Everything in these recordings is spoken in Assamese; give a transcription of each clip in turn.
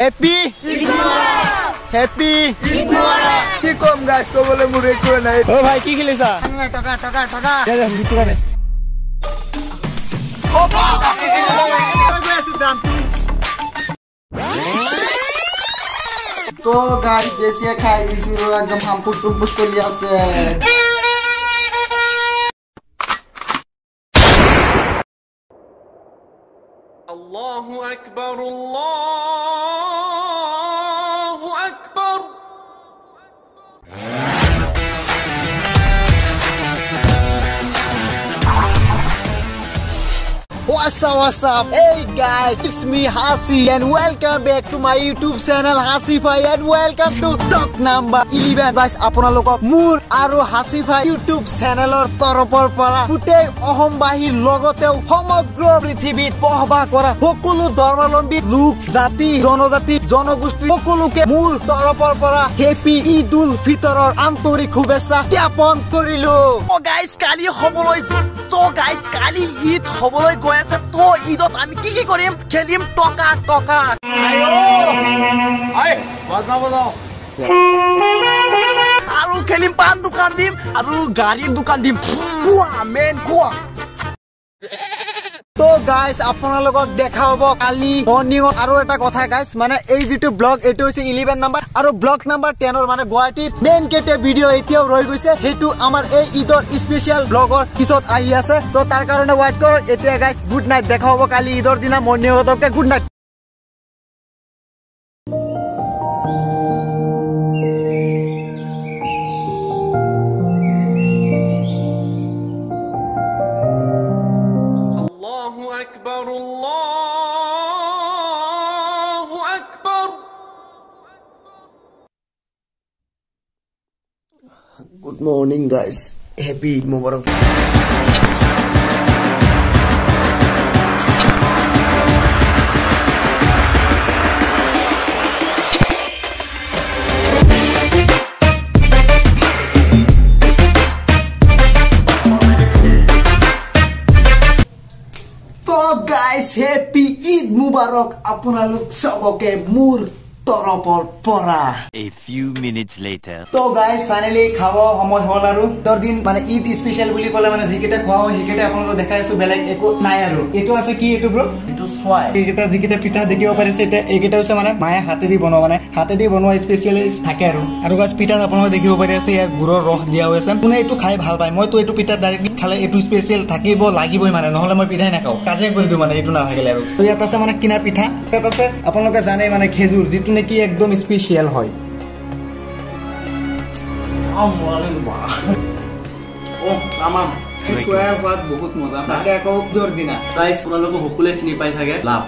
Happy Eid Mubarak. Happy Eid Mubarak. কি কম গাইস কবলে মুরে কো নাই ও ভাই কি খেলিছা টাকা দে দে দিতু কানে তো গাইস জেসে খাই দিছিলো একদম হামপুট টুপুট করি আছে Allahu Akbar, Allahu Akbar. What's up? Hey guys, it's me Hasi and welcome back to my YouTube channel Hasify and welcome to talk number 11 guys আপোনালোকক মোৰ আৰু Hasify YouTube channelৰ তৰফৰ পৰা গোটেই অসমবাসীৰ লগতে সমগ্ৰ পৃথিৱীত বসবাস কৰা সকলো ধৰ্মাৱলম্বী লোক জাতি জনজাতি জনগোষ্ঠী সকলোকে মোৰ তৰফৰ পৰা হেপী ঈদুল ফিতৰৰ আন্তৰিক শুভেচ্ছা জ্ঞাপন কৰিলো ও গাইস কালি হবলৈ কালি ঈদ হবলৈ গৈ আছে তো ঈদত আমি কি কৰিম খেলিম টকা আৰু খেলিম পান দোকান দিম আৰু গাড়ীৰ দোকান দিম তো গাইস আপোনালোকক দেখা হ'ব কালি মৰ্নিং আৰু এটা কথা গাইস মানে এই যেটো ব্লগ এটো হৈছে 11 নম্বৰ আৰু ব্লগ নম্বৰ 10 ৰ মানে গুৱাহাটীৰ মেইন কেটে ভিডিও এতিয়াও ৰৈ গৈছে হেতু আমাৰ এই ঈদৰ স্পেশাল ব্লগৰ পিছত আহি আছে তো তাৰ কাৰণে ওয়েট কৰক এতিয়া গাইস গুড নাইট দেখা হ'ব কালি ঈদৰ দিনা মৰ্নিং হতকে good night Allahu Akbar. Good morning guys. Happy Eid Mubarak. Guys, happy Eid Mubarak আপোনালোক সবকে মোৰ তৰফৰ পৰা A few minutes later তো গাইস ফাইনালি খাব সময় হল আৰু দৰ দিন মানে ঈদ স্পেশাল বুলি কলে মানে জিকেটা খোৱা হয় হিকেটা আপোনালোক দেখাইছো বেলেগ একো নাই আৰু এটো আছে কি এটো ব্ৰ এটো সোৱাই এইকেটা জিকেটা পিঠা দেখিব পাৰিছে এটা এইকেটা হৈছে মানে মায়ে হাতে দি বনোৱা মানে হাতে দি বনোৱা স্পেশালি থাকে আৰু গাইস পিঠা আপোনালোক দেখিব পাৰি আছে ইয়াৰ গুৰৰ ৰস দিয়া হৈছে কোনে এটো খাই ভাল পায় মই তো এটো পিঠা ডাইৰেক্টলি খালে এটো স্পেশাল থাকিব লাগিবই মানে নহলে মই পিঠাই নাখাও কাজে কৰি দিও মানে এটো না থাকিলে আৰু তো ইয়াত আছে মানে কিনা পিঠা ইয়াত আছে আপোনালোকে জানে মানে খেজুৰ যেটো নেকি একদম স্পেশাল হয় বহুত মজা তাকে আকৌ দৰ দিনা গাইস আপোনালোক সকলোৱে চিনি পাই থাকে লাভ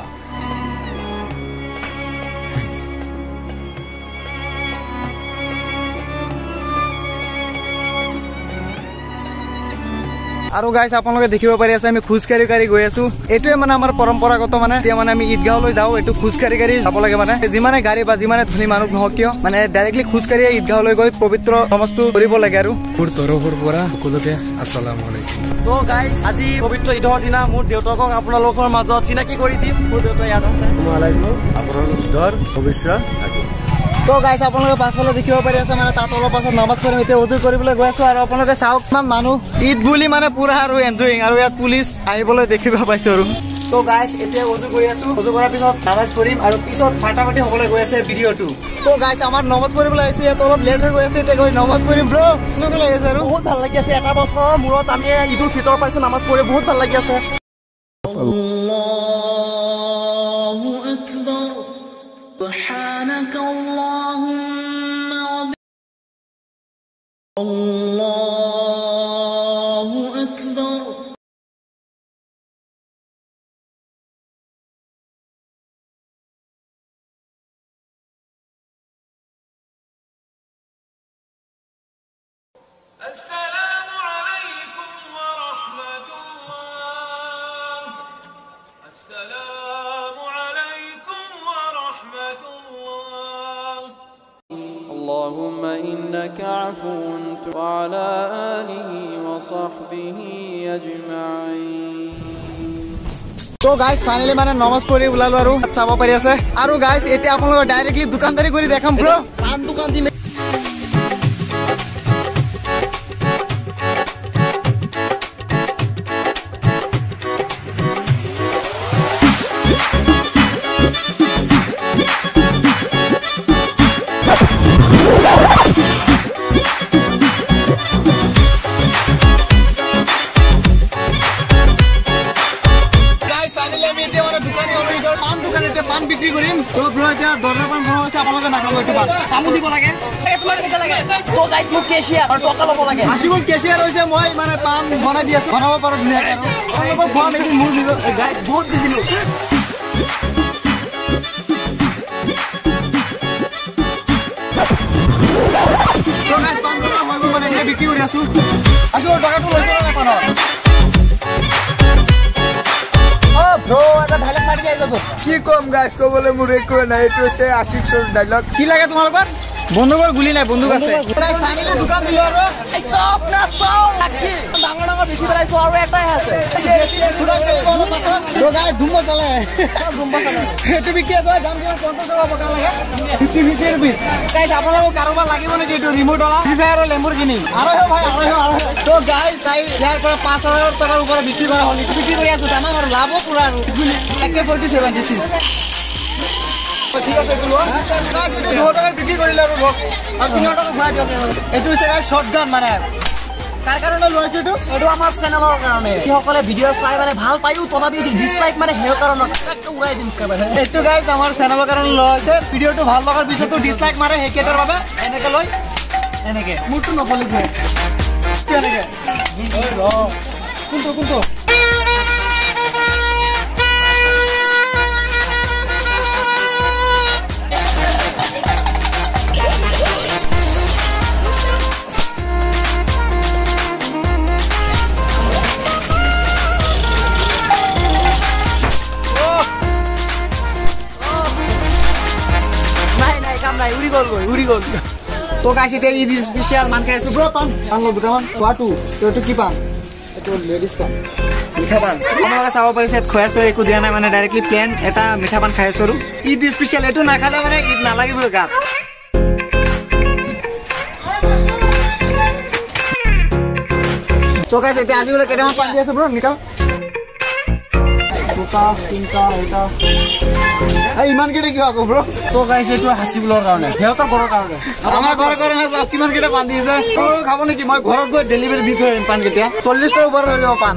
আৰু গাইস আপোনালোকে দেখিব পাৰি আছে আমি খুজকাৰি গৈ আছো এটোৱে মানে আমাৰ পৰম্পৰাগত মানে এতিয়া মানে আমি ঈদগাঁৱলৈ যাও এটো খুজকাৰি যাব লাগে মানে যিমানে গাড়ী বা যিমানে ধনী মানুহ নহওক কিয় মানে ডাইৰেক্টলি খুজকাৰি ঈদগাঁৱলৈ গৈ পবিত্ৰ নমস্কাৰ কৰিব লাগে আৰু মোৰ তৰফৰ পৰা সকলোকে আসসালামু আলাইকুম তো গাইস আজি পবিত্ৰ ঈদৰ দিনা মোৰ দেউতাকক আপোনালোকৰ মাজত চিনাকি কৰি দিম মোৰ দেউতা ইয়াত আছে আসসালামু আলাইকুম আপোনালোকৰ ঈদৰ শুভেচ্ছা থাকিল তো গাইস আপোনালোকে পাছফালে দেখিব পাৰি আছে মানে তাত অলপ পাছত নামাজ পঢ়িম এতিয়া উজু কৰিবলৈ গৈ আছো আৰু আপোনালোকে চাওক কিমান মানুহ ঈদ বুলি মানে পুৰা আৰু এনজয়িং আৰু ইয়াত পুলিচ আহিবলৈ দেখিব পাইছো আৰু তো গাইস এতিয়া উজু কৰি আছো উজু কৰাৰ পিছত নামাজ পঢ়িম আৰু পিছত ফাটাফাটি হ'বলৈ গৈ আছে ভিডিঅ'টো তো গাইস আমাৰ নামাজ পঢ়িবলৈ আহিছো ইয়াত অলপ লেট হৈ গৈ আছে এতিয়া গৈ নামাজ পঢ়িম ব্ৰ কেনেকুৱা লাগি আছে আৰু বহুত ভাল লাগি আছে এটা বছৰৰ মূৰত আমি ঈদুল ফিতৰ পাইছো নামাজ পঢ়ি বহুত ভাল লাগি আছে Allahu Akbar Subhanaka Allahumma Allahu Akbar Assalamu alaikum wa rahmatullah. Assalamu alaikum wa rahmatullah. Allahumma innaka afuwun wa ala alihi wa sahbihi ajma'in তো গাইস ফাইনালি মানে নমাজ পঢ়ি ওলালো আৰু চাব পাৰি আছে আৰু গাইস এতিয়া আপোনালোক ডাইৰেক্টলি দোকানদাৰী কৰি দেখাম ব্ৰ পান দোকান দি পান বিক্ৰী কৰিম তো ব্ৰ এতিয়া দৰ্জা পান বনোৱা আছে আপোনালোকে নাখাব এইটো পান পামু দিব লাগে তোমাক কেটা লাগে তো গাইস মোক কেশিয়াৰ আৰু টকা ল'ব লাগে আশিকুল কেশিয়াৰ হৈছে মই মানে পান বনাই দি আছো বনাব পাৰো ধুনীয়াকৈ আৰু আপোনালোকক খোৱাম এদিন মোৰ নিজৰ গাইস বহুত দিছিলো তো গাইস পান বনোৱা হৈ গ'ল মানে এতিয়া বিক্ৰী কৰি আছো আশিকুল টকাটো লৈছে নে পানৰ ব্ৰো এটা ডাইলগ মাৰি দিয়া যাতো কি কম গাইস কবলে মোৰ একো নাই এইটো আছে আশিকৰ ডাইলগ কি লাগে তোমালোকৰ বন্দুকৰ গুলি নাই বন্দুক আছে গাইস ফাইনালি দোকান দিলো আৰু চপ না চপ ৰাখি ডাঙৰ ডাঙৰ বেছি পেলাইছো আৰু এটাই আছে তো গাইস ধুম্ব চলে এইটো বিক্ৰী আছে দাম কিমান 50 টকা পকা লাগে 50 रुपीस গাইস আপোনালোক কাৰোবাৰ লাগিব নেকি এইটো ৰিমোট ওলা ফ্ৰী ফায়াৰ আৰু লেম্বৰগিনি আৰু ভাই আৰু তো গাইস ইয়াৰ পৰা 5000 টকাৰ ওপৰত বিক্ৰী কৰা হ'ল বিক্ৰী কৰি আছো তামাম আৰু লাভ পুৰা আৰু AK47 দিছিস ঠিক আছে গুলো গাইস এইটো 2 টকা বিক্ৰী কৰিলে আৰু আৰু 3 টকা ঘূৰাই দিয়ক এইটো হৈছে গাইস শটগান মানে কাৰ কাৰণে লৈছো এইটো আমাৰ চেনেলৰ কাৰণে কি সকলে ভিডিও চাই মানে ভাল পাইও তথাপি ডিসলাইক মানে হেৰ কাৰণত একটা উৰাই দিম কবাৰে এইটো গাইস আমাৰ চেনেলৰ কাৰণে লৈছে ভিডিওটো ভাল লগাৰ পিছতো ডিসলাইক মাৰে হেকেটাৰ বাবে এনেকে লৈ এনেকে মুটু নচলি যায় এনেকে ওই ৰ কোনটো উৰি গল তো গাইস এতিয়া ঈদ স্পেশাল মান খাইছো ব্ৰ পান লো দুটামান কোৱাটো তো কি পান এটো লেডিজ পান মিঠা পান আপোনালোকে চাব পাৰিছে খয়াৰ সৈ একো দিয়া নাই মানে ডাইৰেক্টলি প্লেন এটা মিঠা পান খাইছো আৰু ঈদ স্পেশাল এটো না খালে মানে ঈদ নালাগিব গাত তো গাইস এতিয়া আজিলৈ কেটামান পান দি আছে ব্ৰ নিকাল তিনটা এটা এই ইমান কেটে কি হ'ব ব্ৰ তো গাইস এটো হাসিবলৰ কাৰণে হেতৰ ঘৰৰ কাৰণে আমাৰ ঘৰৰ কাৰণে সব কিমান কেটে পান দিছে তো খাব নেকি মই ঘৰত গৈ ডেলিভাৰি দি থৈ পান কেতিয়া 40 টাৰ ওপৰত হৈ যাব পান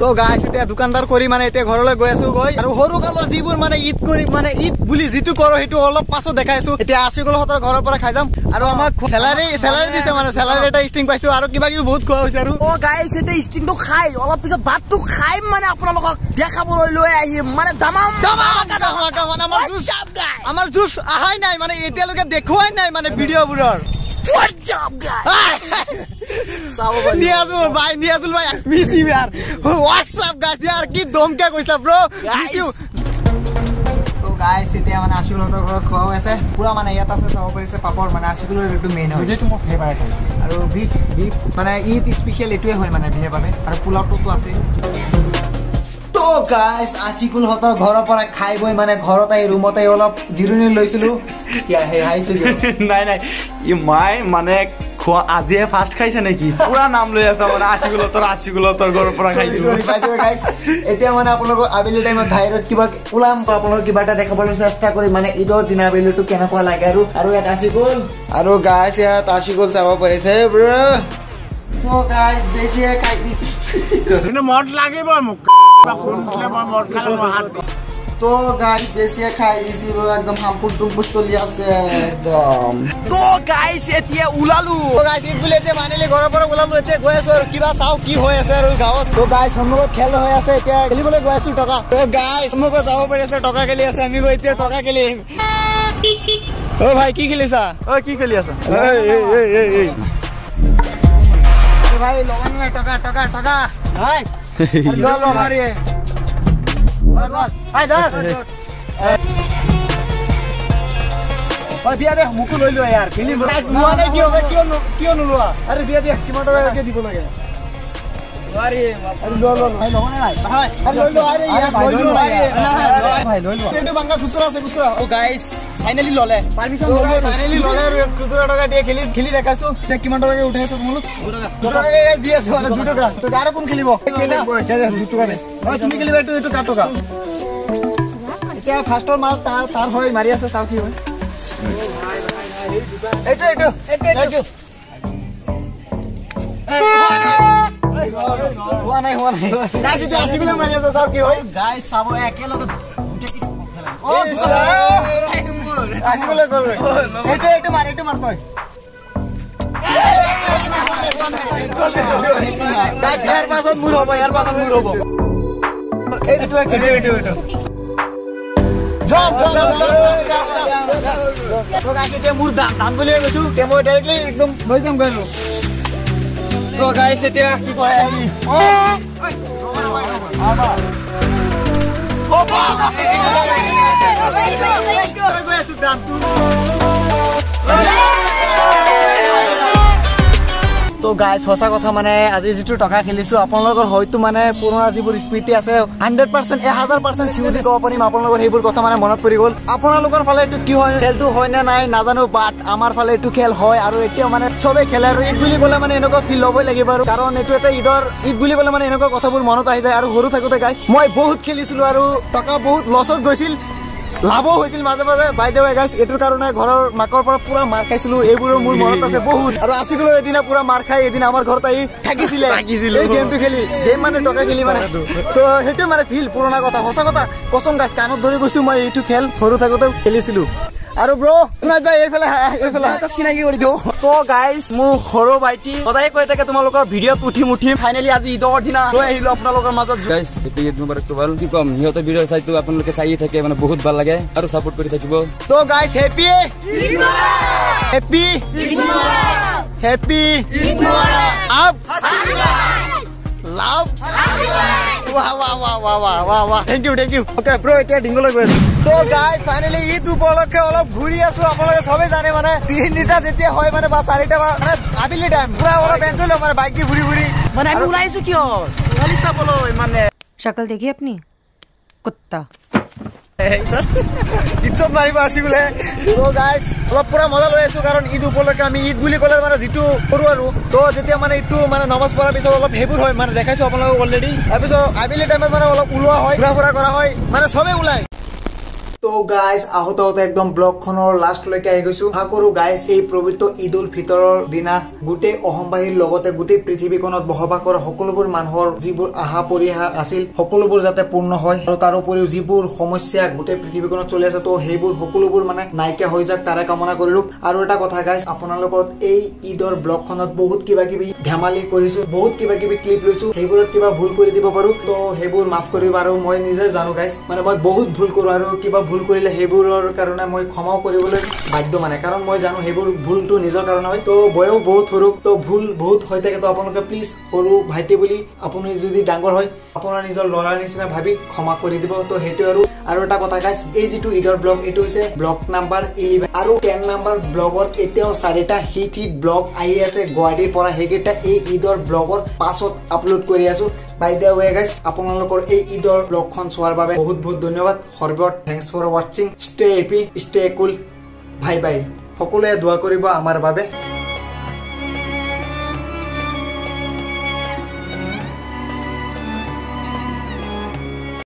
তো গাইস এতিয়া দোকানদাৰ কৰি মানে এতিয়া ঘৰলৈ গৈ আছো গৈ আৰু সৰু কালৰ যিবোৰ মানে ঈদ কৰি মানে ঈদ বুলি যিটো কৰো হেতু অলপ পাছত দেখাইছো এতিয়া আশিকুল হতৰ ঘৰৰ পৰা খাই যাম আৰু আমাক স্যালাৰি দিছে মানে স্যালাৰি এটা ষ্টিং পাইছো আৰু কিবা কিবি বহুত খোৱা হৈছে আৰু ও গাইস এতে ষ্টিংটো খাই অলপ পিছত ভাতটো খাই মানে আপোনালোকক দেখাবলৈ লৈ আহিম মানে দামাম মানে আমাৰ জুস আহাই নাই মানে এতিয়ালৈকে দেখুৱাই নাই মানে ভিডিঅ'বোৰৰ What job guy? Niazul bhai miss you yaar. What's up guys yaar ki dom kya koisa bro miss you. তো গাইস এতিয়া মানে আশিকুলৰ ঘৰত খোৱা হৈছে পুৰা মানে ইয়াত আছে চাব পাৰিছে পাপৰ মানে আশিকুলৰ এইটো মেইন হয় এইটো মোৰ ফেভাৰিট হয় আৰু বিফ মানে ঈদ স্পেশাল এটোৱে হয় মানে বিয়ে বাবে আৰু পোলাওটো আছে তো গাইস আশিকুল হতৰ ঘৰৰ পৰা খাই বই মানে ঘৰত আহি ৰুমতে অলপ জিৰণি লৈছিলো কিয়া হে হাইছে নাই ই মাই মানে আজি ফাৰ্স্ট খাইছে নেকি পুৰা নাম লৈ আছে মানে আশিকুলৰ ঘৰৰ পৰা খাইছো গাইস এতিয়া মানে আপোনালোক আবেলি টাইমত বাহিৰত কিবা উলাম আপোনালোক কিবা এটা দেখাবলৈ চেষ্টা কৰি মানে ঈদৰ দিনা আবেলিটো কেনেকুৱা লাগে আৰু ইয়াত আশিকুল আৰু গাইস ইয়াত আশিকুল চাব পাৰিছে ব্ৰ সো গাইস বেছি খাই দি কিন্তু মদ লাগিব মোক খুনলে মই মদ খালে মই হাত তো গাইস বেছি খাই দিছিলো একদম হাম্পুট টুম্পুট চলি আছে একদম তো গাইস এতিয়া উলালো তো গাইস ঈদ বুলি এতিয়া মানিলে ঘৰৰ পৰা উলালো এতিয়া গৈ আছো আৰু কিবা চাও কি হৈ আছে আৰু গাঁৱত তো গাইস সন্মুখত খেল হৈ আছে এতিয়া খেলিবলৈ গৈ আছো টকা তো গাইস সন্মুখত যাব পাৰি আছে টকা খেলি আছে আমি গৈ এতিয়া টকা খেলিম ও ভাই কি খেলিছা কি খেলি আছা এই ভাই লগন না টকা ভাই লো মারি ভাই ধর ও দিয়া দে মুকু লৈ লো यार খেলি গাইস নোয়া নাই কি হবে কিয় নলোৱা আৰে দিয়া কিমান টকা দিব লাগে ফাইনেলি ললে পাৰমিশন ফাইনেলি ললে আৰু খুচুৰা টকা দিয়ে খেলি দেখাইছো কিমান টকাকে উঠাইছো তোমালোক 2 টকা দি আছে মানে 2 টকা তো আৰু কোন খেলিব 2 টকা দে তুমি খেলিবা এইটো কাট টকা এতিয়া ফাৰ্ষ্টৰ মাল তাৰ হৈ মাৰি আছে চাও কি হয় এইটো হোৱা নাই গাইছ এতিয়া 80 কিলো মাৰি আছে চাও কি হয় গাইছ চাব একেলগে গুটে কি খেলা আসলে গল এইটো মার তই গাইছ ইয়াৰ পাছত মুৰ হ'ব এইটো জব তো গাইছ এতিয়া মুৰ দান বুলি কৈছো তে মই ডাইৰেক্টলি একদম লৈ যাম গলো তো গাইছ এতিয়া কি কয় তো গাইছ সঁচা কথা মানে আজি যেটো টকা খেলিছো আপোনালোকৰ হয়তো মানে পুৰণা যিবোৰ স্মৃতি আছে 100% 1000% চিউলি ক'ব পাৰিম আপোনালোকৰ সেইবোৰ কথা মানে মনত পৰি গ'ল আপোনালোকৰ ফালে এইটো কি হয় খেলটো হয় না নাই নাজানো বাট আমাৰ ফালে এইটো খেল হয় আৰু এতিয়া মানে সবে খেলে আৰু ঈদ বুলি ক'লে মানে এনেকুৱা ফিল হ'বই লাগিব আৰু কাৰণ এইটো এটা ঈদ বুলি ক'লে মানে এনেকুৱা কথাবোৰ মনত আহি যায় আৰু সৰু থাকোতে গাইছ মই বহুত খেলিছিলো আৰু টকা বহুত লছত গৈছিল লাভ হৈছিল মাজে মাজে বাইদে গাইছ এটোৰ কাৰণে ঘৰৰ মাকৰ পৰা পুৰা মাৰ খাইছিলো এইবোৰৰ মোৰ মনত আছে বহুত আৰু আছিলো এদিনা পুৰা মাৰ খাই এদিন আমাৰ ঘৰত আহি থাকিছিলে এই গেমটো খেলি গেম মানে টকা খেলি মানে তো সেইটো মানে ফিল পুৰণা কথা সঁচা কথা কসম গাইছ কাণত ধৰি গৈছো মই এইটো খেল সৰু থাকোতে খেলিছিলো আৰু ব্ৰো শুনাই ভাই এইফালে চিনাকি কৰি দিও তো গাইছ মোৰ সৰু ভাইটি সদায় কৈ থাকে তোমালোকৰ ভিডিঅ'ত উঠিম ফাইনেলি আজি ঈদৰ দিনা লৈ আহিলো আপোনালোকৰ মাজত গাইছ ঈদ মুবাৰক তো ভাল কি কম হিহঁতৰ ভিডিঅ' চাইতো আপোনালোকে চাই থাকে মানে বহুত ভাল লাগে আৰু সাপোৰ্ট কৰি থাকিব তো গাইছ হেপি ঈদ মুবাৰক আপ লাভ वाह थैंक यू ओके ब्रो এতিয়া ডিঙ্গলৈ গৈ আছো তো গাইস ফাইনালি ঈদ উপলক্ষে অলপ ঘুৰি আছো আপোনালোকে সবে জানে মানে 3 লিটাৰ যেতিয়া হয় মানে বা 4টা মানে আবিলি টাইম পুৰা অলপ এনজয় ল মানে বাইক দি ঘুৰি মানে আমি উলাইছো কিয় খালি চাবলৈ মানে शक्ल देखिए अपनी कुत्ता ইজ্জত মাৰিব আসি গলে তো গাইস অলপ পুৰা মজা লৈ আছো কাৰণ ঈদ উপলক্ষে আমি ঈদ বুলি ক'লে মানে যেটো কৰো আৰু তো যেতিয়া মানে ইটো মানে নমাজ পঢ়াৰ পিছত অলপ হেবোৰ হয় মানে দেখাইছো আপোনালোকক অলৰেডি তাৰপিছত আবিলি টাইমত মানে অলপ উলোৱা হয় ঘুৰা কৰা হয় মানে সবে ওলাই তো গাইস আহতে একদম ব্লগখনৰ লাষ্টলৈকে আহি গৈছো আশা কৰো গাইস এই পবিত্ৰ ঈদ উল ফিতৰৰ দিনা গুটে অহমবাহীৰ লগতে গুটে পৃথিৱীখনত বসবাস কৰা সকলোবোৰ মানুহৰ যিবোৰ আহা পৰিহা আছিল সকলোবোৰ যাতে পূৰ্ণ হয় আৰু তাৰ উপৰিও যিবোৰ সমস্যা গুটে পৃথিৱীখনত চলি আছে তো সেইবোৰ সকলোবোৰ মানে নাইকিয়া হৈ যাক তাৰে কামনা কৰিলো আৰু এটা কথা গাইস আপোনালোকৰ এই ঈদৰ ব্লগখনত বহুত কিবা ধেমালি কৰিছো বহুত কিবা ক্লিপ লৈছো সেইবোৰত কিবা ভুল কৰি দিব পাৰো তো সেইবোৰ মাফ কৰিবা আৰু মই নিজে জানো গাইস মানে মই বহুত ভুল কৰো আৰু কিবা ভুল কৰিলে হেবোৰৰ কাৰণে মই ক্ষমা কৰিবলৈ বাধ্য মানে কাৰণ মই জানো হেবোৰ ভুলটো নিজৰ কাৰণে হয় তো বয়ও বহুত সৰু তো ভুল বহুত হৈ থাকে তো আপোনালোকে প্লিজ সৰু ভাইটি বুলি আপুনি যদি ডাঙৰ হয় আপোনাৰ নিজৰ লৰাৰ নিচিনা ভাবি ক্ষমা কৰি দিব তো হেতু আৰু এটা কথা গাইস এই যেটো ঈদৰ ব্লগ এটো হৈছে ব্লগ নাম্বাৰ 11 আৰু 10 নাম্বাৰ ব্লগৰ এতিয়াও 4টা হিট ব্লগ আহি আছে গুৱাহাটীৰ পৰা হেগেটা এই ঈদৰ ব্লগৰ পাছত আপলোড কৰি আছো বাই দ্য ওয়ে গাইস আপোনালোকৰ এই ঈদৰ ব্লগখন চোৱাৰ বাবে বহুত ধন্যবাদ হৰবট thanks for watching stay happy stay cool bye সকলোৱে দোয়া কৰিব আমাৰ বাবে